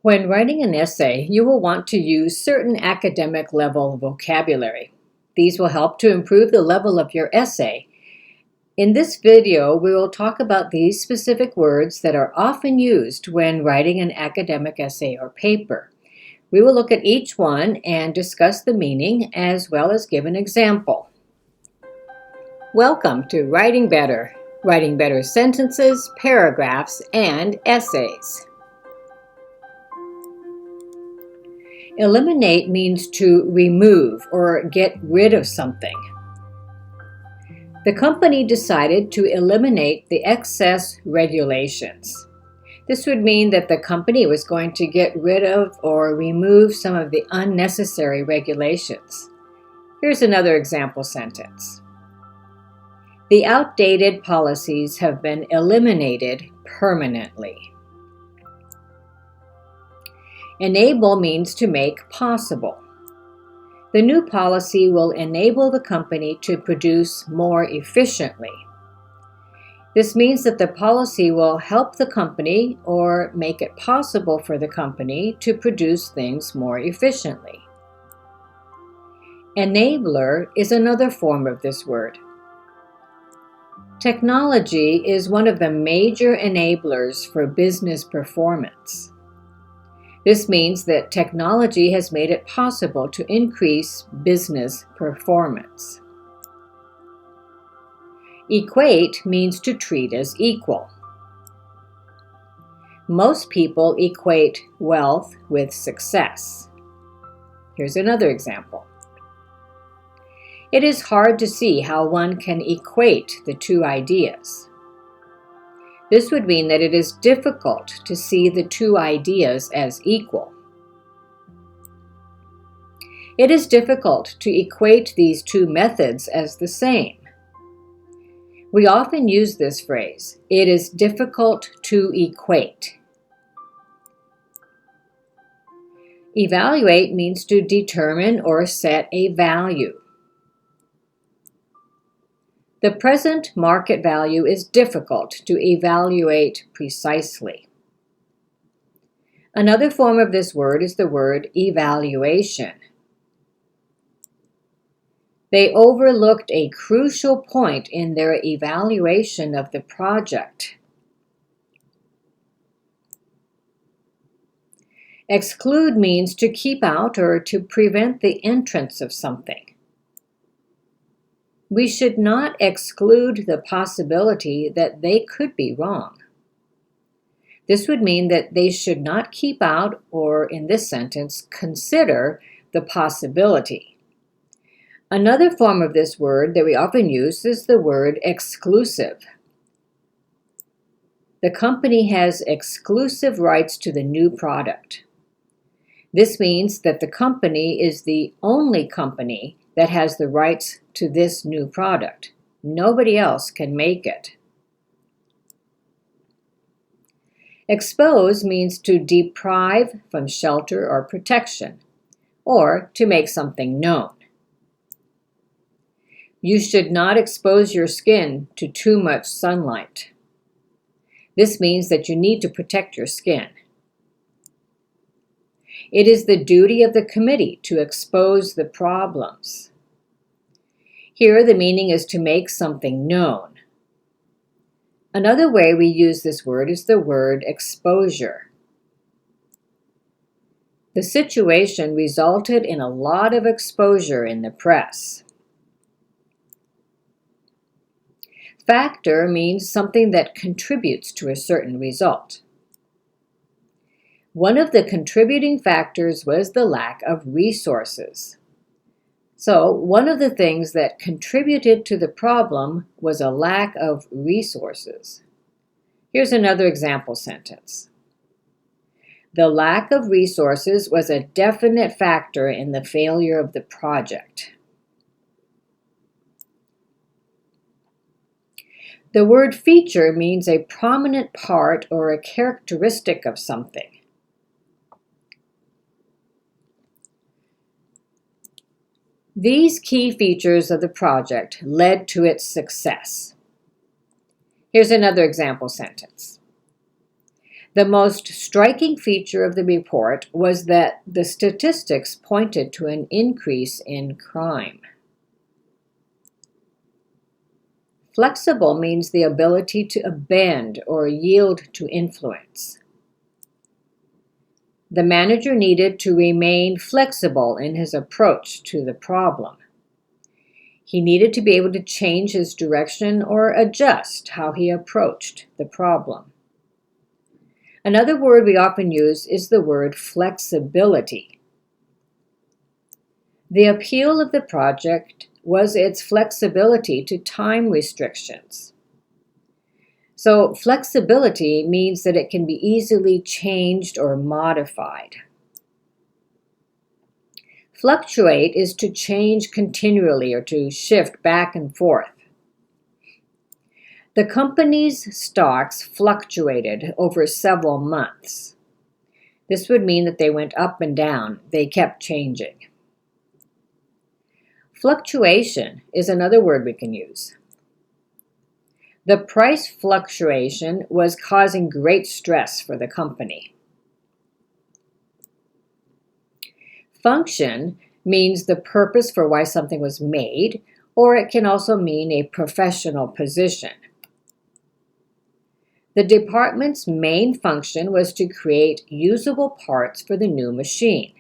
When writing an essay, you will want to use certain academic level vocabulary. These will help to improve the level of your essay. In this video, we will talk about these specific words that are often used when writing an academic essay or paper. We will look at each one and discuss the meaning as well as give an example. Welcome to Writing Better sentences, paragraphs, and essays. Eliminate means to remove or get rid of something. The company decided to eliminate the excess regulations. This would mean that the company was going to get rid of or remove some of the unnecessary regulations. Here's another example sentence. The outdated policies have been eliminated permanently. Enable means to make possible. The new policy will enable the company to produce more efficiently. This means that the policy will help the company or make it possible for the company to produce things more efficiently. Enabler is another form of this word. Technology is one of the major enablers for business performance. This means that technology has made it possible to increase business performance. Equate means to treat as equal. Most people equate wealth with success. Here's another example. It is hard to see how one can equate the two ideas. This would mean that it is difficult to see the two ideas as equal. It is difficult to equate these two methods as the same. We often use this phrase, it is difficult to equate. Evaluate means to determine or set a value. The present market value is difficult to evaluate precisely. Another form of this word is the word evaluation. They overlooked a crucial point in their evaluation of the project. Exclude means to keep out or to prevent the entrance of something. We should not exclude the possibility that they could be wrong. This would mean that they should not keep out, or in this sentence, consider the possibility. Another form of this word that we often use is the word exclusive. The company has exclusive rights to the new product. This means that the company is the only company that has the rights to this new product. Nobody else can make it. Expose means to deprive from shelter or protection, or to make something known. You should not expose your skin to too much sunlight. This means that you need to protect your skin. It is the duty of the committee to expose the problems. Here, the meaning is to make something known. Another way we use this word is the word exposure. The situation resulted in a lot of exposure in the press. Factor means something that contributes to a certain result. One of the contributing factors was the lack of resources. So, one of the things that contributed to the problem was a lack of resources. Here's another example sentence. The lack of resources was a definite factor in the failure of the project. The word feature means a prominent part or a characteristic of something. These key features of the project led to its success. Here's another example sentence. The most striking feature of the report was that the statistics pointed to an increase in crime. Flexible means the ability to bend or yield to influence. The manager needed to remain flexible in his approach to the problem. He needed to be able to change his direction or adjust how he approached the problem. Another word we often use is the word flexibility. The appeal of the project was its flexibility to time restrictions. So flexibility means that it can be easily changed or modified. Fluctuate is to change continually or to shift back and forth. The company's stocks fluctuated over several months. This would mean that they went up and down. They kept changing. Fluctuation is another word we can use. The price fluctuation was causing great stress for the company. Function means the purpose for why something was made, or it can also mean a professional position. The department's main function was to create usable parts for the new machine.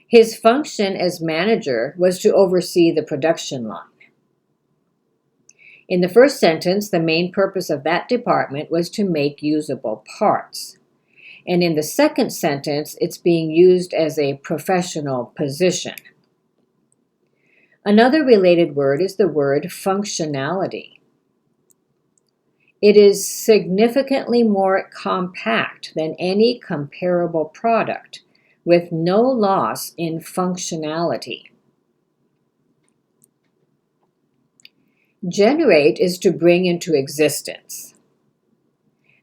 His function as manager was to oversee the production line. In the first sentence, the main purpose of that department was to make usable parts. And in the second sentence, it's being used as a professional position. Another related word is the word functionality. It is significantly more compact than any comparable product, with no loss in functionality. Generate is to bring into existence.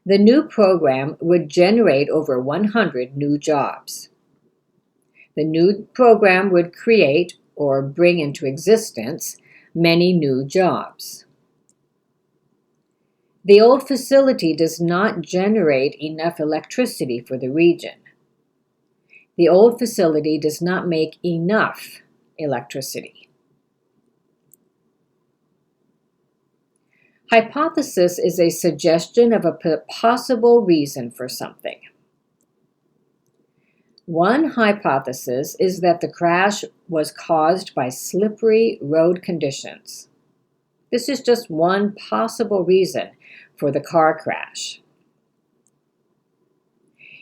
The new program would generate over 100 new jobs. The new program would create or bring into existence many new jobs. The old facility does not generate enough electricity for the region. The old facility does not make enough electricity. Hypothesis is a suggestion of a possible reason for something. One hypothesis is that the crash was caused by slippery road conditions. This is just one possible reason for the car crash.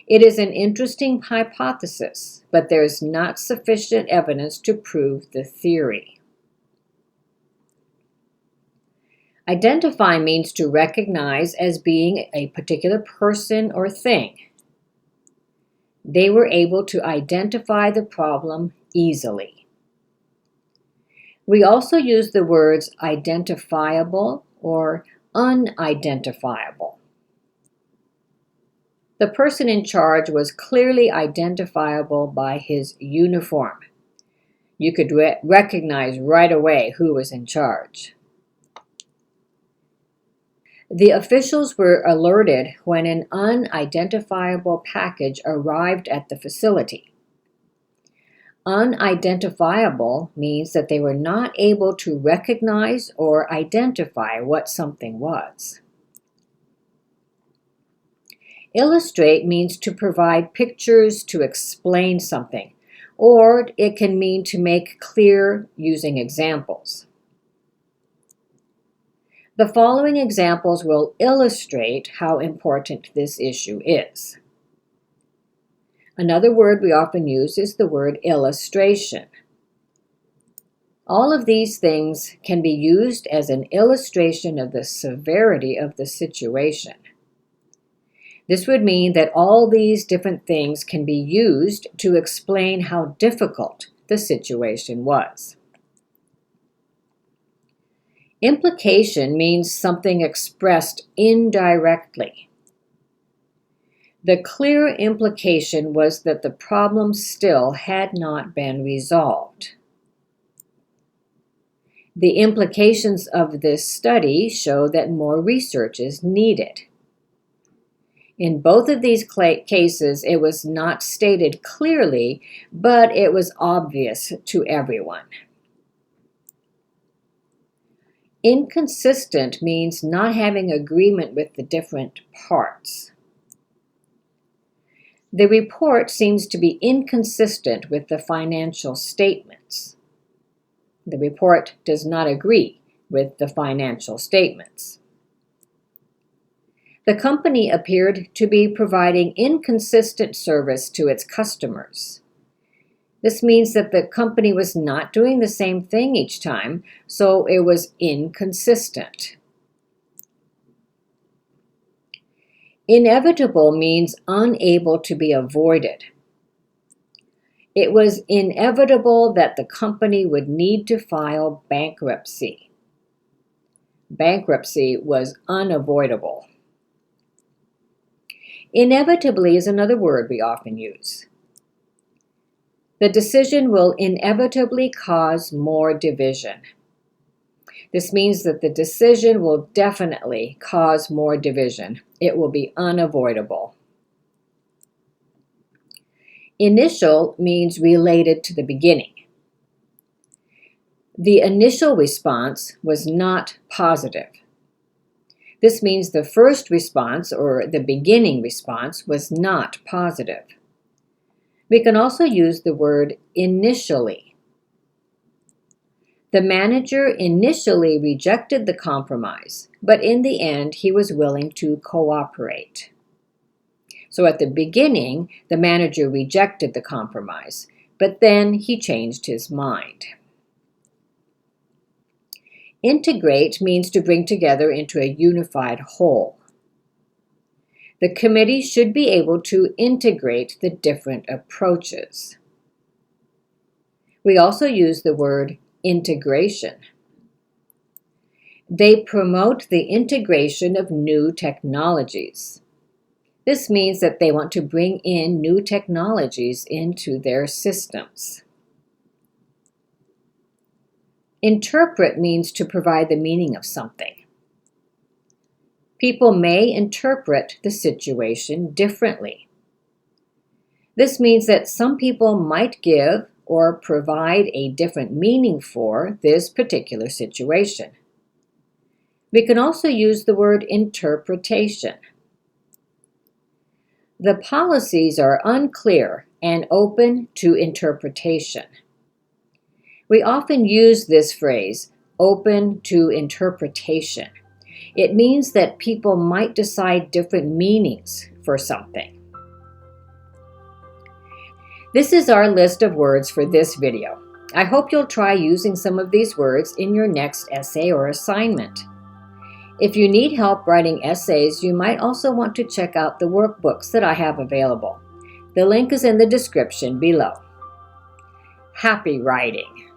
It is an interesting hypothesis, but there is not sufficient evidence to prove the theory. Identify means to recognize as being a particular person or thing. They were able to identify the problem easily. We also use the words identifiable or unidentifiable. The person in charge was clearly identifiable by his uniform. You could recognize right away who was in charge. The officials were alerted when an unidentifiable package arrived at the facility. Unidentifiable means that they were not able to recognize or identify what something was. Illustrate means to provide pictures to explain something, or it can mean to make clear using examples. The following examples will illustrate how important this issue is. Another word we often use is the word illustration. All of these things can be used as an illustration of the severity of the situation. This would mean that all these different things can be used to explain how difficult the situation was. Implication means something expressed indirectly. The clear implication was that the problem still had not been resolved. The implications of this study show that more research is needed. In both of these cases, it was not stated clearly, but it was obvious to everyone. Inconsistent means not having agreement with the different parts. The report seems to be inconsistent with the financial statements. The report does not agree with the financial statements. The company appeared to be providing inconsistent service to its customers. This means that the company was not doing the same thing each time, so it was inconsistent. Inevitable means unable to be avoided. It was inevitable that the company would need to file bankruptcy. Bankruptcy was unavoidable. Inevitably is another word we often use. The decision will inevitably cause more division. This means that the decision will definitely cause more division. It will be unavoidable. Initial means related to the beginning. The initial response was not positive. This means the first response, or the beginning response, was not positive. We can also use the word initially. The manager initially rejected the compromise, but in the end he was willing to cooperate. So at the beginning, the manager rejected the compromise, but then he changed his mind. Integrate means to bring together into a unified whole. The committee should be able to integrate the different approaches. We also use the word integration. They promote the integration of new technologies. This means that they want to bring in new technologies into their systems. Interpret means to provide the meaning of something. People may interpret the situation differently. This means that some people might give or provide a different meaning for this particular situation. We can also use the word interpretation. The policies are unclear and open to interpretation. We often use this phrase, open to interpretation. It means that people might decide different meanings for something. This is our list of words for this video. I hope you'll try using some of these words in your next essay or assignment. If you need help writing essays, you might also want to check out the workbooks that I have available. The link is in the description below. Happy writing!